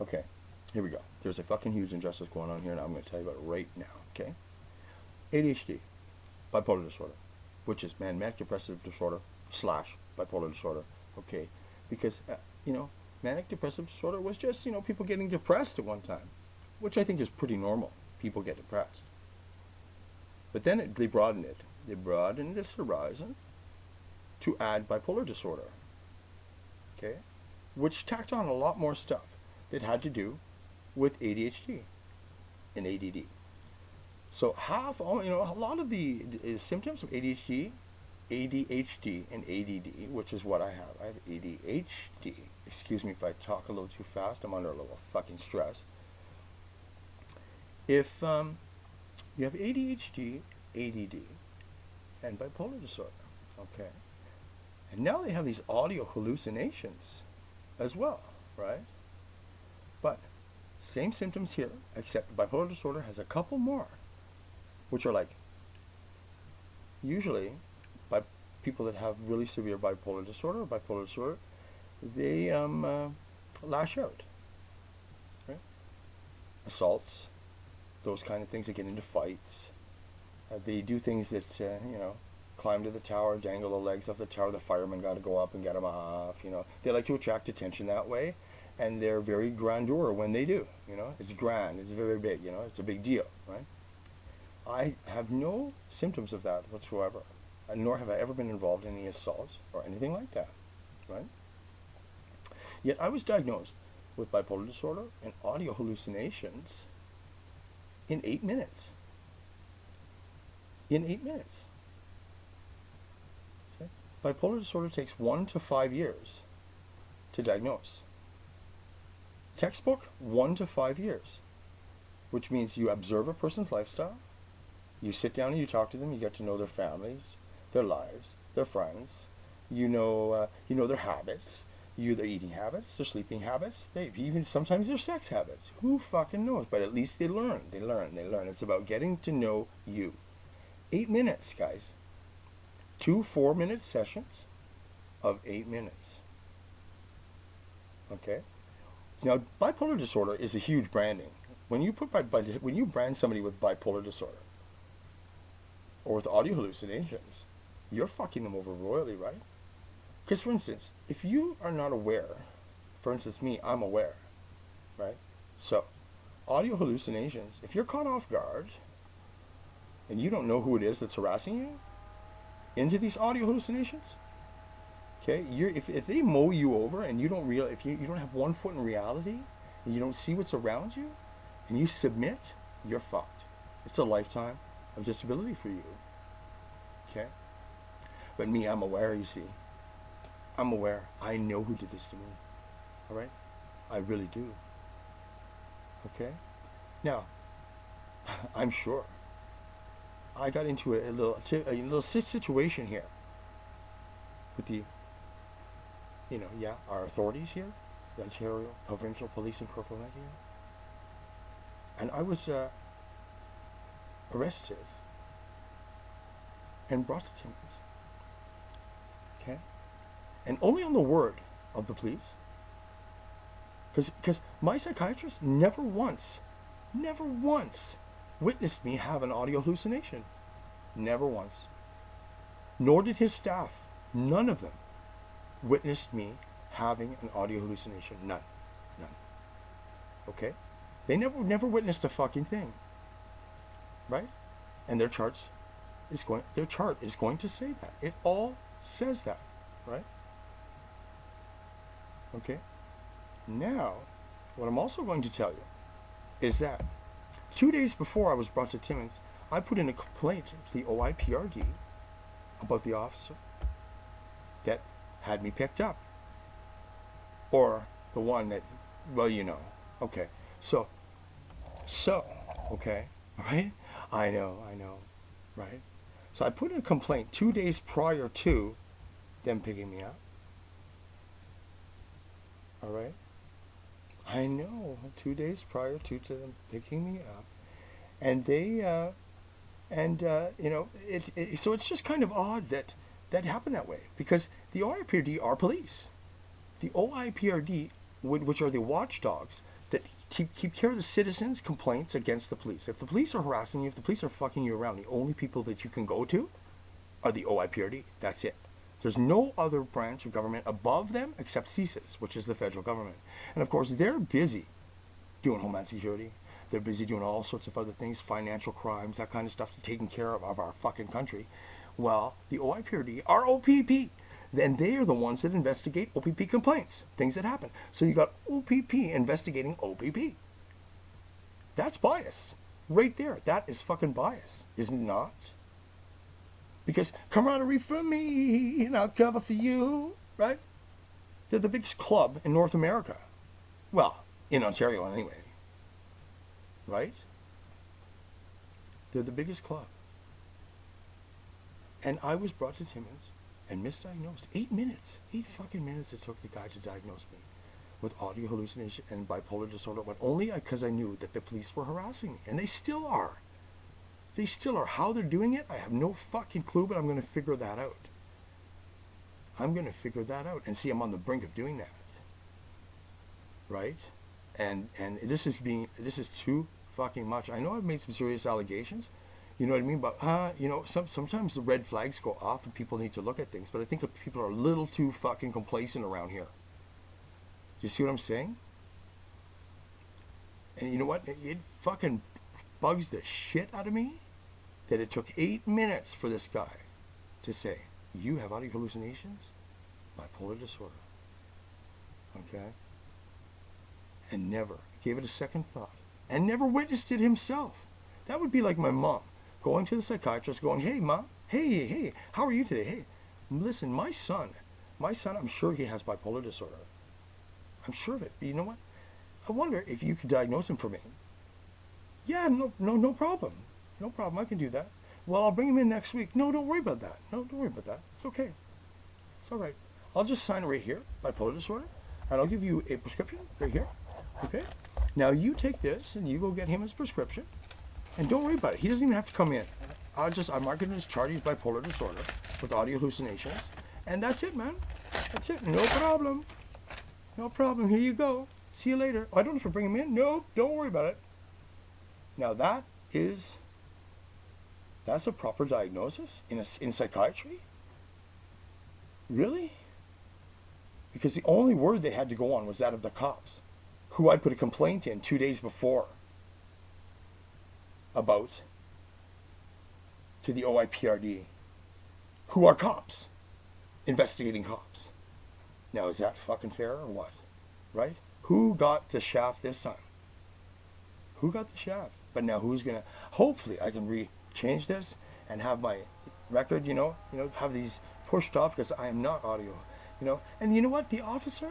Okay, here we go. There's a fucking huge injustice going on here, and I'm going to tell you about it right now, okay? ADHD, bipolar disorder, which is manic depressive disorder slash bipolar disorder, okay? Because, manic depressive disorder was just, people getting depressed at one time, which I think is pretty normal. People get depressed. But then they broadened it. They broadened this horizon to add bipolar disorder, okay? Which tacked on a lot more stuff that had to do with ADHD and ADD. So a lot of the symptoms of ADHD, and ADD, which is what I have. I have ADHD. Excuse me if I talk a little too fast. I'm under a little fucking stress. If you have ADHD, ADD, and bipolar disorder, okay? And now they have these audio hallucinations as well, right? But same symptoms here, except bipolar disorder has a couple more, which are like, usually, by people that have really severe bipolar disorder, they lash out, right? Assaults, those kind of things. They get into fights. They do things that, climb to the tower, dangle the legs off the tower. The firemen got to go up and get them off. They like to attract attention that way, and they're very grandeur when they do. It's grand. It's very big. It's a big deal, right? I have no symptoms of that whatsoever, nor have I ever been involved in any assaults or anything like that, right? Yet I was diagnosed with bipolar disorder and audio hallucinations in 8 minutes. In 8 minutes. Okay? Bipolar disorder takes 1 to 5 years to diagnose. Textbook, 1 to 5 years, which means you observe a person's lifestyle, you sit down and you talk to them, you get to know their families, their lives, their friends, you know their habits, their eating habits, their sleeping habits, even sometimes their sex habits. Who fucking knows? But at least they learn. It's about getting to know you. 8 minutes, guys. 2 4-minute sessions of 8 minutes. Okay? Now, bipolar disorder is a huge branding. When you brand somebody with bipolar disorder or with audio hallucinations, you're fucking them over royally, right? Because, for instance, if you are not aware, for instance, me, I'm aware, right? So, audio hallucinations, if you're caught off guard and you don't know who it is that's harassing you into these audio hallucinations, okay, if they mow you over and you don't realize, if you don't have 1 foot in reality and you don't see what's around you and you submit, you're fucked. It's a lifetime of disability for you, okay? But me, I'm aware, you see. I'm aware. I know who did this to me. All right? I really do. Okay? Now, I'm sure I got into a little situation here with our authorities here, the Ontario Provincial Police Incorporated here. And I was arrested and brought to Timmins. Okay? And only on the word of the police. Because my psychiatrist never once witnessed me have an audio hallucination. Never once. Nor did his staff. None of them witnessed me having an audio hallucination. None. Okay? They never witnessed a fucking thing. Right? And their chart is going to say that. It all says that. Right? Okay? Now, what I'm also going to tell you is that 2 days before I was brought to Timmins, I put in a complaint to the OIPRD about the officer that had me picked up. Or the one that, Okay. So, okay, right? I know, right? So I put in a complaint 2 days prior to them picking me up. All right? I know, 2 days prior to them picking me up. And they, so it's just kind of odd that happened that way. Because the OIPRD are police. The OIPRD, which are the watchdogs keep care of the citizens' complaints against the police. If the police are harassing you, if the police are fucking you around, the only people that you can go to are the OIPRD. That's it. There's no other branch of government above them except CSIS, which is the federal government. And of course, they're busy doing Homeland Security. They're busy doing all sorts of other things, financial crimes, that kind of stuff, taking care of our fucking country. Well, the OIPRD are OPP. And they are the ones that investigate OPP complaints, things that happen. So you got OPP investigating OPP. That's bias. Right there. That is fucking bias, isn't it not? Because camaraderie for me, and I'll cover for you, right? They're the biggest club in North America. Well, in Ontario anyway. Right? They're the biggest club. And I was brought to Timmins and misdiagnosed. 8 minutes. 8 fucking minutes it took the guy to diagnose me with audio hallucination and bipolar disorder, but only because I knew that the police were harassing me. And they still are. They still are. How they're doing it, I have no fucking clue, but I'm going to figure that out. I'm going to figure that out. And see, I'm on the brink of doing that. Right? And this is too fucking much. I know I've made some serious allegations. You know what I mean? But, you know, sometimes the red flags go off and people need to look at things. But I think that people are a little too fucking complacent around here. Do you see what I'm saying? And you know what? It fucking bugs the shit out of me that it took 8 minutes for this guy to say, you have audio hallucinations? Bipolar disorder. Okay? And never gave it a second thought. And never witnessed it himself. That would be like my mom going to the psychiatrist going, hey, Mom, hey, how are you today? Hey, listen, my son, I'm sure he has bipolar disorder. I'm sure of it. But you know what? I wonder if you could diagnose him for me. Yeah, no problem. No problem, I can do that. Well, I'll bring him in next week. No, don't worry about that. No, don't worry about that. It's okay. It's all right. I'll just sign it right here, bipolar disorder, and I'll give you a prescription right here. Okay? Now you take this and you go get him his prescription. And don't worry about it. He doesn't even have to come in. I'm not going to discharge his bipolar disorder with audio hallucinations. And that's it, man. That's it. No problem. No problem. Here you go. See you later. Oh, I don't have to bring him in. No, don't worry about it. Now that's a proper diagnosis in psychiatry? Really? Because the only word they had to go on was that of the cops, who I'd put a complaint in 2 days before about to the OIPRD, who are cops, investigating cops. Now, is that fucking fair or what? Right? Who got the shaft this time? Who got the shaft? But now who's going to... Hopefully I can change this and have my record, have these pushed off because I am not audio, And you know what? The officer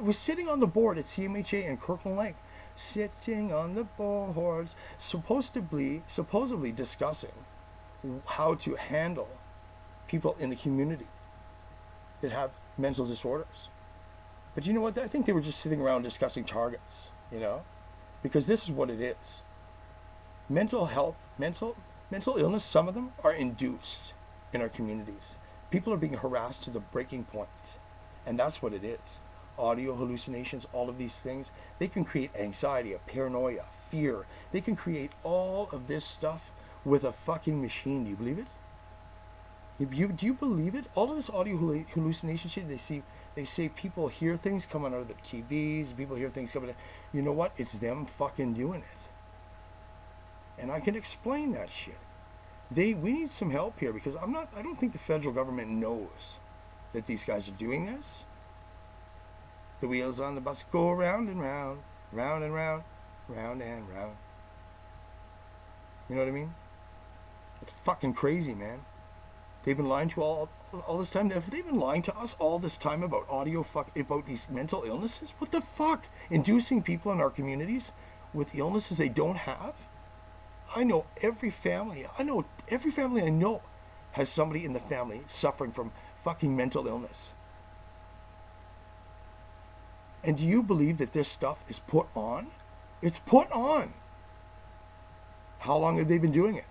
was sitting on the board at CMHA in Kirkland Lake. Sitting on the boards, supposedly discussing how to handle people in the community that have mental disorders. But you know what? I think they were just sitting around discussing targets, because this is what it is. Mental health, mental illness, some of them are induced in our communities. People are being harassed to the breaking point, and that's what it is. Audio hallucinations, all of these things, they can create anxiety, a paranoia, fear. They can create all of this stuff with a fucking machine. Do you believe it? Do you believe it? All of this audio hallucination shit, they say people hear things coming out of their TVs, people hear things coming out. You know what? It's them fucking doing it. And I can explain that shit. We need some help here because I don't think the federal government knows that these guys are doing this. The wheels on the bus go round and round, round and round, round and round. You know what I mean? It's fucking crazy, man. They've been lying to all this time. Have they been lying to us all this time about about these mental illnesses? What the fuck? Inducing people in our communities with illnesses they don't have? I know every family I know has somebody in the family suffering from fucking mental illness. And do you believe that this stuff is put on? It's put on. How long have they been doing it?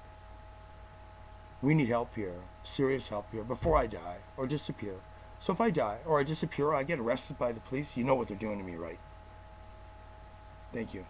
We need help here, serious help here, before I die or disappear. So if I die or I disappear or I get arrested by the police, you know what they're doing to me, right? Thank you.